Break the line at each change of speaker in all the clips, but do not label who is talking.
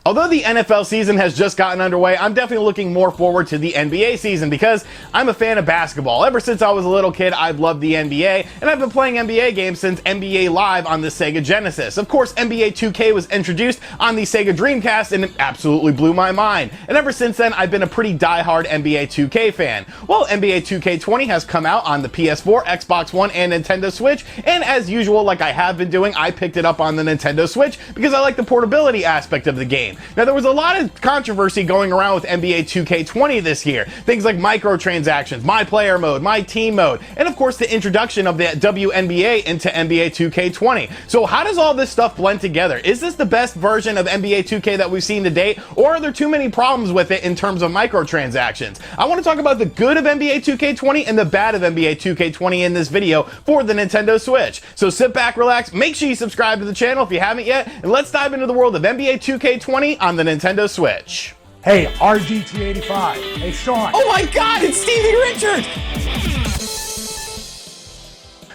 Although the NFL season has just gotten underway, I'm definitely looking more forward to the NBA season because I'm a fan of basketball. Ever since I was a little kid, I've loved the NBA, and I've been playing NBA games since NBA Live on the Sega Genesis. Of course, NBA 2K was introduced on the Sega Dreamcast, and it absolutely blew my mind. And ever since then, I've been a pretty die-hard NBA 2K fan. Well, NBA 2K20 has come out on the PS4, Xbox One, and Nintendo Switch, and as usual, like I have been doing, I picked it up on the Nintendo Switch because I like the portability aspect of the game. Now, there was a lot of controversy going around with NBA 2K20 this year. Things like microtransactions, my player mode, my team mode, and of course the introduction of the WNBA into NBA 2K20. So how does all this stuff blend together? Is this the best version of NBA 2K that we've seen to date, or are there too many problems with it in terms of microtransactions? I want to talk about the good of NBA 2K20 and the bad of NBA 2K20 in this video for the Nintendo Switch. So sit back, relax, make sure you subscribe to the channel if you haven't yet, and let's dive into the world of NBA 2K20 on the Nintendo Switch.
Hey, RGT85. Hey, Sean.
Oh my God, it's Stevie Richards!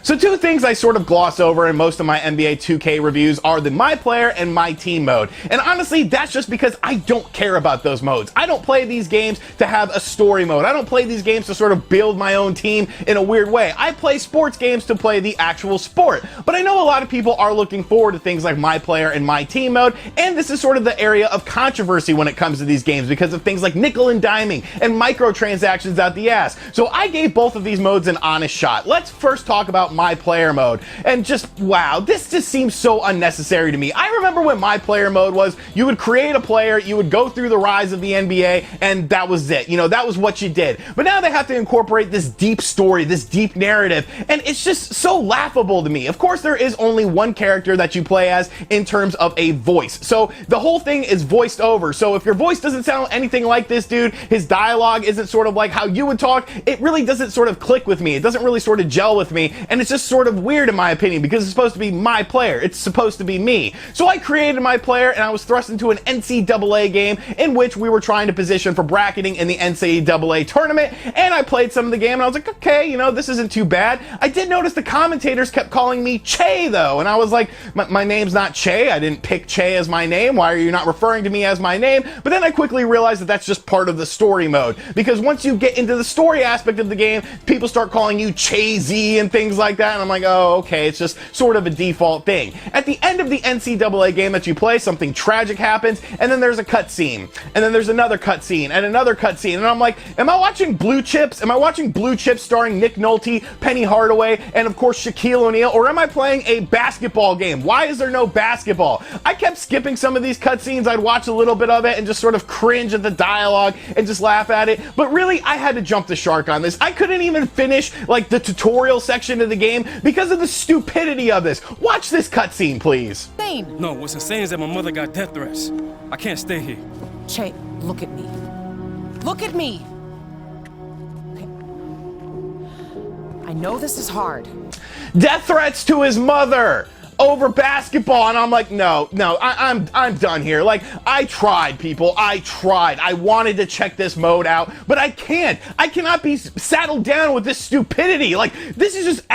So two things I sort of gloss over in most of my NBA 2K reviews are the my player and my team mode. And honestly, that's just because I don't care about those modes. I don't play these games to have a story mode. I don't play these games to sort of build my own team in a weird way. I play sports games to play the actual sport. But I know a lot of people are looking forward to things like my player and my team mode, and this is sort of the area of controversy when it comes to these games because of things like nickel and diming and microtransactions out the ass. So I gave both of these modes an honest shot. Let's first talk about my player mode, and just wow, this just seems so unnecessary to me. I remember when my player mode was you would create a player, you would go through the rise of the NBA, and that was it. You know, that was what you did. But now they have to incorporate this deep story, this deep narrative, and it's just so laughable to me. Of course, there is only one character that you play as in terms of a voice, so the whole thing is voiced over. So if your voice doesn't sound anything like this dude, his dialogue isn't sort of like how you would talk, it really doesn't sort of click with me. It doesn't really sort of gel with me, and it's just sort of weird in my opinion because it's supposed to be my player. It's supposed to be me. So I created my player and I was thrust into an NCAA game in which we were trying to position for bracketing in the NCAA tournament, and I played some of the game and I was like, okay, you know, this isn't too bad. I did notice the commentators kept calling me Che though, and I was like, my name's not Che. I didn't pick Che as my name. Why are you not referring to me as my name? But then I quickly realized that that's just part of the story mode, because once you get into the story aspect of the game, people start calling you Che-Z and things like that, and I'm like, oh, okay, it's just sort of a default thing. At the end of the NCAA game that you play, something tragic happens, and then there's a cutscene, and then there's another cutscene, and another cutscene, and I'm like, am I watching Blue Chips? Am I watching Blue Chips starring Nick Nolte, Penny Hardaway, and of course Shaquille O'Neal, or am I playing a basketball game? Why is there no basketball? I kept skipping some of these cutscenes. I'd watch a little bit of it and just sort of cringe at the dialogue and just laugh at it, but really, I had to jump the shark on this. I couldn't even finish like the tutorial section of the game because of the stupidity of this. Watch this cutscene, please.
No, what's insane is that my mother got death threats. I can't stay here.
Che, look at me. Look at me! Okay. I know this is hard.
Death threats to his mother over basketball, and I'm like, no, I'm done here. Like, I tried, people. I tried. I wanted to check this mode out, but I can't. I cannot be saddled down with this stupidity. Like, this is just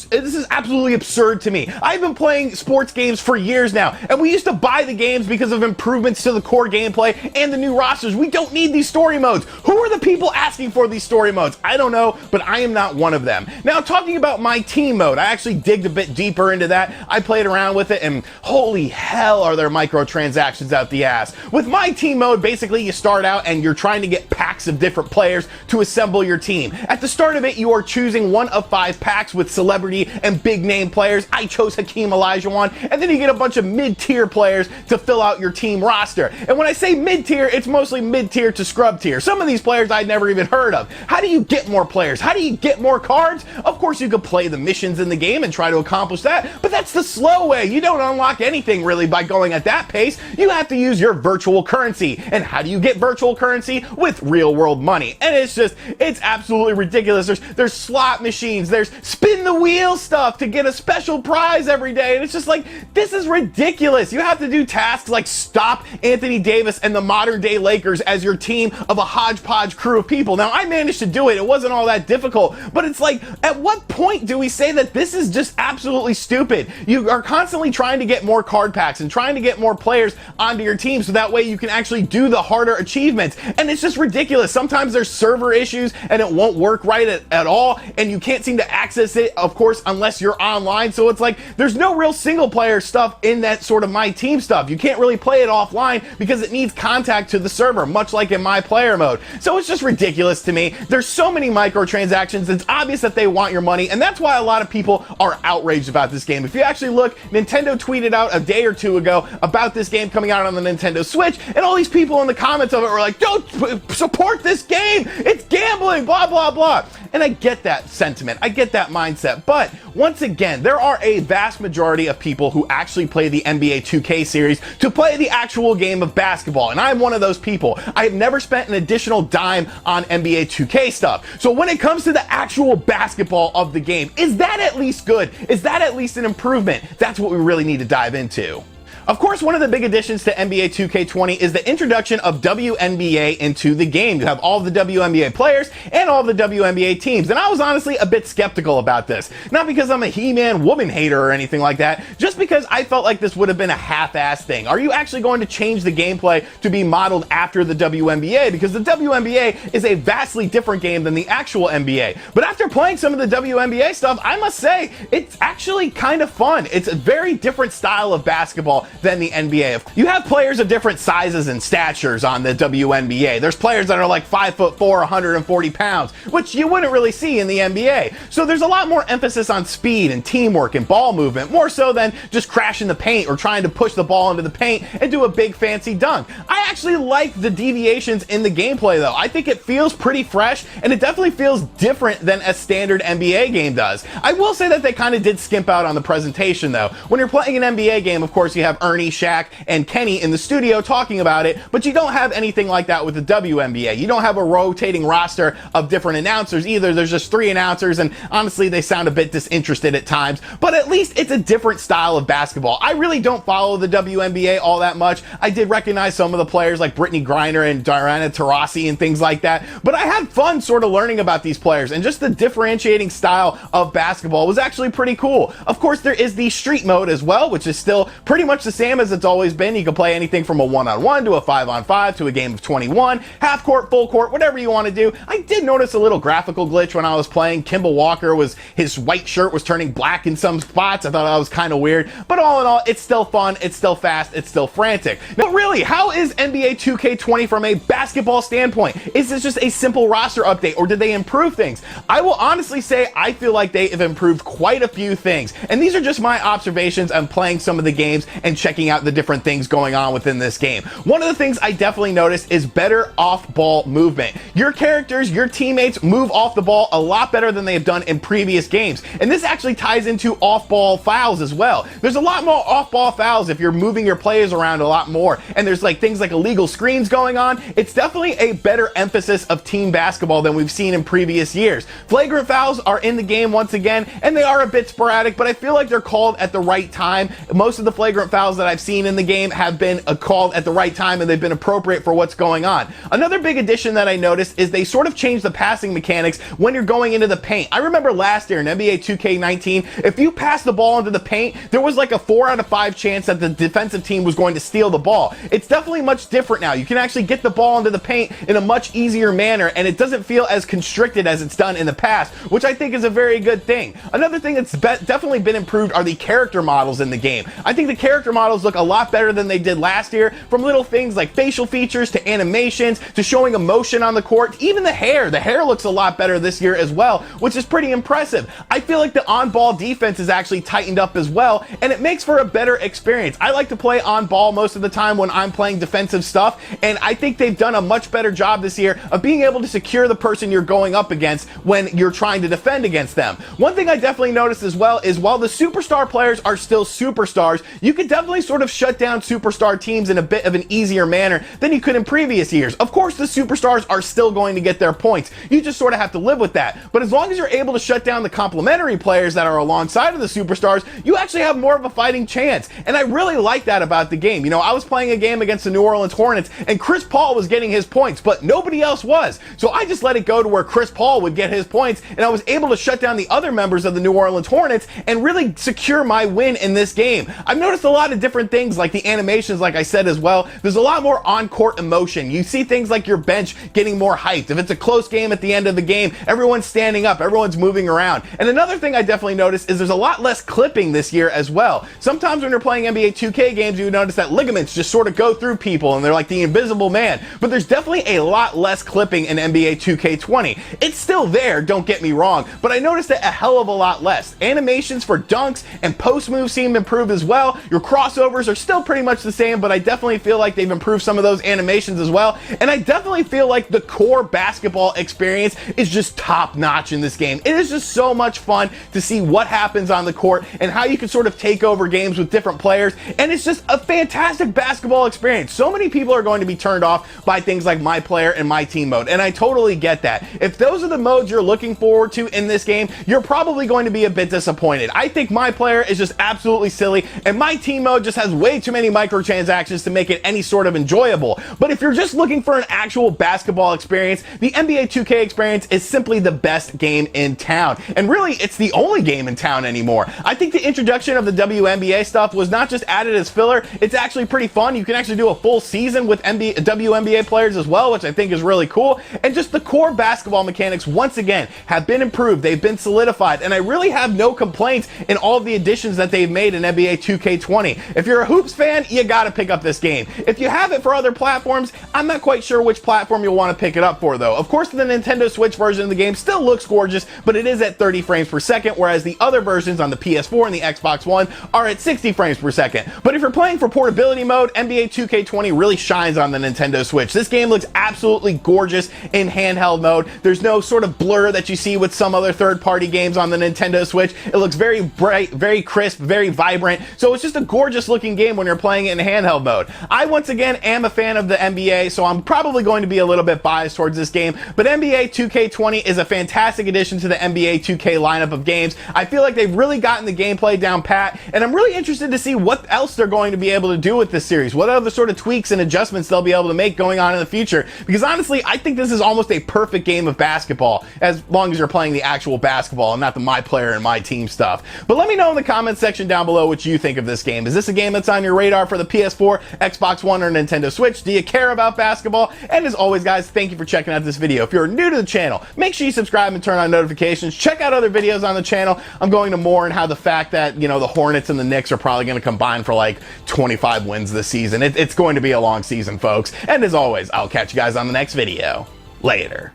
this is absolutely absurd to me. I've been playing sports games for years now, and we used to buy the games because of improvements to the core gameplay and the new rosters. We don't need these story modes. Who are the people asking for these story modes? I don't know, but I am not one of them. Now, talking about my team mode, I actually digged a bit deeper into that. I played around with it, and holy hell are there microtransactions out the ass. With my team mode, basically you start out and you're trying to get packs of different players to assemble your team. At the start of it, you are choosing one of 5 packs with celebrity and big name players. I chose Hakeem Olajuwon, and then you get a bunch of mid-tier players to fill out your team roster. And when I say mid-tier, it's mostly mid-tier to scrub tier. Some of these players I'd never even heard of. How do you get more players? How do you get more cards? Of course, you could play the missions in the game and try to accomplish that, but that's the slow way. You don't unlock anything really by going at that pace. You have to use your virtual currency. And how do you get virtual currency? With real world money. And it's absolutely ridiculous. There's slot machines, there's spin the wheel stuff to get a special prize every day. And it's just like, this is ridiculous. You have to do tasks like stop Anthony Davis and the modern day Lakers as your team of a hodgepodge crew of people. Now, I managed to do it. It wasn't all that difficult, but it's like, at what point do we say that this is just absolutely stupid? You are constantly trying to get more card packs and trying to get more players onto your team so that way you can actually do the harder achievements. And it's just ridiculous. Sometimes there's server issues and it won't work right at all, and you can't seem to access it, of course, unless you're online. So it's like there's no real single player stuff in that sort of My Team stuff. You can't really play it offline because it needs contact to the server, much like in My Player mode. So it's just ridiculous to me. There's so many microtransactions. It's obvious that they want your money, and that's why a lot of people are outraged about this game. If you actually look, Nintendo tweeted out a day or two ago about this game coming out on the Nintendo Switch, and all these people in the comments of it were like, don't support this game, it's gambling, blah blah blah. And I get that sentiment, I get that mindset, but once again, there are a vast majority of people who actually play the NBA 2K series to play the actual game of basketball, and I'm one of those people. I have never spent an additional dime on NBA 2K stuff. So when it comes to the actual basketball of the game, is that at least good? Is that at least an improvement? That's what we really need to dive into. Of course, one of the big additions to NBA 2K20 is the introduction of WNBA into the game. You have all the WNBA players and all the WNBA teams. And I was honestly a bit skeptical about this. Not because I'm a He-Man woman hater or anything like that, just because I felt like this would have been a half-assed thing. Are you actually going to change the gameplay to be modeled after the WNBA? Because the WNBA is a vastly different game than the actual NBA. But after playing some of the WNBA stuff, I must say, it's actually kind of fun. It's a very different style of basketball than the NBA. You have players of different sizes and statures on the WNBA. There's players that are like 5'4", 140 pounds, which you wouldn't really see in the NBA. So there's a lot more emphasis on speed and teamwork and ball movement, more so than just crashing the paint or trying to push the ball into the paint and do a big fancy dunk. I actually like the deviations in the gameplay though. I think it feels pretty fresh, and it definitely feels different than a standard NBA game does. I will say that they kind of did skimp out on the presentation though. When you're playing an NBA game, of course, you have Ernie, Shaq, and Kenny in the studio talking about it, but you don't have anything like that with the WNBA. You don't have a rotating roster of different announcers either. There's just 3 announcers, and honestly, they sound a bit disinterested at times, but at least it's a different style of basketball. I really don't follow the WNBA all that much. I did recognize some of the players like Brittany Griner and Diana Taurasi and things like that, but I had fun sort of learning about these players, and just the differentiating style of basketball was actually pretty cool. Of course, there is the street mode as well, which is still pretty much the same as it's always been. You can play anything from a 1-on-1 to a 5-on-5 to a game of 21, half court, full court, whatever you want to do. I did notice a little graphical glitch when I was playing. Kimball Walker his white shirt was turning black in some spots. I thought that was kind of weird, but all in all, it's still fun, it's still fast, it's still frantic. Now really, how is NBA 2K20 from a basketball standpoint? Is this just a simple roster update, or did they improve things? I will honestly say I feel like they have improved quite a few things, and these are just my observations on playing some of the games and checking out the different things going on within this game. One of the things I definitely noticed is better off-ball movement. Your characters, your teammates move off the ball a lot better than they have done in previous games, and this actually ties into off-ball fouls as well. There's a lot more off-ball fouls if you're moving your players around a lot more, and there's like things like illegal screens going on. It's definitely a better emphasis of team basketball than we've seen in previous years. Flagrant fouls are in the game once again, and they are a bit sporadic, but I feel like they're called at the right time. Most of the flagrant fouls that I've seen in the game have been called at the right time, and they've been appropriate for what's going on. Another big addition that I noticed is they sort of changed the passing mechanics when you're going into the paint. I remember last year in NBA 2K19, if you passed the ball into the paint, there was like a 4 out of 5 chance that the defensive team was going to steal the ball. It's definitely much different now. You can actually get the ball into the paint in a much easier manner, and it doesn't feel as constricted as it's done in the past, which I think is a very good thing. Another thing that's definitely been improved are the character models in the game. I think the character models look a lot better than they did last year, from little things like facial features to animations to showing emotion on the court. Even the hair looks a lot better this year as well, which is pretty impressive. I feel like the on-ball defense is actually tightened up as well, and it makes for a better experience. I like to play on ball most of the time when I'm playing defensive stuff, and I think they've done a much better job this year of being able to secure the person you're going up against when you're trying to defend against them. One thing I definitely noticed as well is while the superstar players are still superstars, you can definitely sort of shut down superstar teams in a bit of an easier manner than you could in previous years. Of course, the superstars are still going to get their points. You just sort of have to live with that. But as long as you're able to shut down the complementary players that are alongside of the superstars, you actually have more of a fighting chance. And I really like that about the game. You know, I was playing a game against the New Orleans Orleans Hornets, and Chris Paul was getting his points, but nobody else was. So I just let it go to where Chris Paul would get his points, and I was able to shut down the other members of the New Orleans Hornets and really secure my win in this game. I've noticed a lot of different things, like the animations, like I said as well. There's a lot more on-court emotion. You see things like your bench getting more hyped. If it's a close game at the end of the game, everyone's standing up, everyone's moving around. And another thing I definitely noticed is there's a lot less clipping this year as well. Sometimes when you're playing NBA 2K games, you notice that ligaments just sort of go through people and they're like the invisible man. But there's definitely a lot less clipping in NBA 2K20. It's still there, don't get me wrong, but I noticed it a hell of a lot less. Animations for dunks and post moves seem improved as well. Your crossovers are still pretty much the same, but I definitely feel like they've improved some of those animations as well. And I definitely feel like the core basketball experience is just top notch in this game. It is just so much fun to see what happens on the court and how you can sort of take over games with different players. And it's just a fantastic basketball experience. So many people are going to be turned off by things like my player and my team mode, and I totally get that. If those are the modes you're looking forward to in this game, you're probably going to be a bit disappointed. I think my player is just absolutely silly, and my team mode just has way too many microtransactions to make it any sort of enjoyable. But if you're just looking for an actual basketball experience, the NBA 2K experience is simply the best game in town. And really, it's the only game in town anymore. I think the introduction of the WNBA stuff was not just added as filler, it's actually pretty fun. You can actually do a full season with WNBA players as well, which I think is really cool. And just the core basketball mechanics, once again, have been improved. They've been solidified, and I really have no complaints in all of the additions that they've made in NBA 2K20. If you're a Hoops fan, you gotta pick up this game. If you have it for other platforms, I'm not quite sure which platform you'll want to pick it up for though. Of course, the Nintendo Switch version of the game still looks gorgeous, but it is at 30 frames per second, whereas the other versions on the PS4 and the Xbox One are at 60 frames per second. But if you're playing for portability mode, NBA 2K20 really shines on the Nintendo Switch. This game looks absolutely gorgeous in handheld mode. There's no sort of blur that you see with some other third-party games on the Nintendo Switch. It looks very bright, very crisp, very vibrant. So it's just a gorgeous looking game when you're playing it in handheld mode. I once again am a fan of the NBA, so I'm probably going to be a little bit biased towards this game, but NBA 2K20 is a fantastic addition to the NBA 2K lineup of games. I feel like they've really gotten the gameplay down pat, and I'm really interested to see what else they're going to be able to do with this series, what other sort of tweaks and adjustments they'll be able to make going on in the future, because honestly, I think this is almost a perfect game of basketball, as long as you're playing the actual basketball and not the my player and my team stuff. But let me know in the comments section down below what you think of this game. Is this a game that's on your radar for the PS4, Xbox One, or Nintendo Switch? Do you care about basketball? And as always, guys, thank you for checking out this video. If you're new to the channel, make sure you subscribe and turn on notifications. Check out other videos on the channel. I'm going to more and how the fact that, you know, the Hornets and the Knicks are probably going to combine for like 25 wins this season. It's going to be a long season, folks. And as always, I'll catch you guys on the next video. Later.